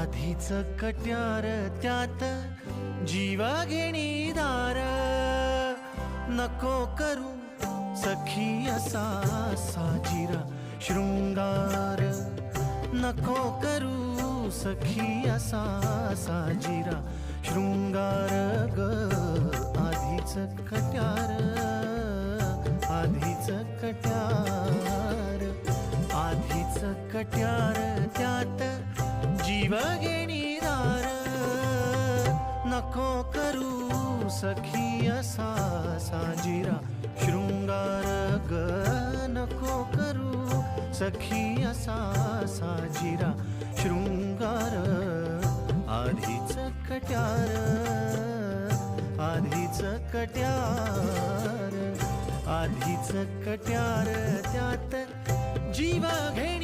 आधीच कट्यार त्यात जीव घेणी दार, नको करू सखी असा साजिरा शृंगार, नको करू सखी असा साजिरा शृंगार ग. आधीच कट्यार, आधीच कट्यार, आधीच कट्यार त्यात जीव घेणी दार, नको करू सखी असा साजिरा शृंगार ग. नको करू सखी असा साजिरा शृंगार. आधीच कट्यार, आधीच कट्यार, आधीच कट्यार त्यात जीव घे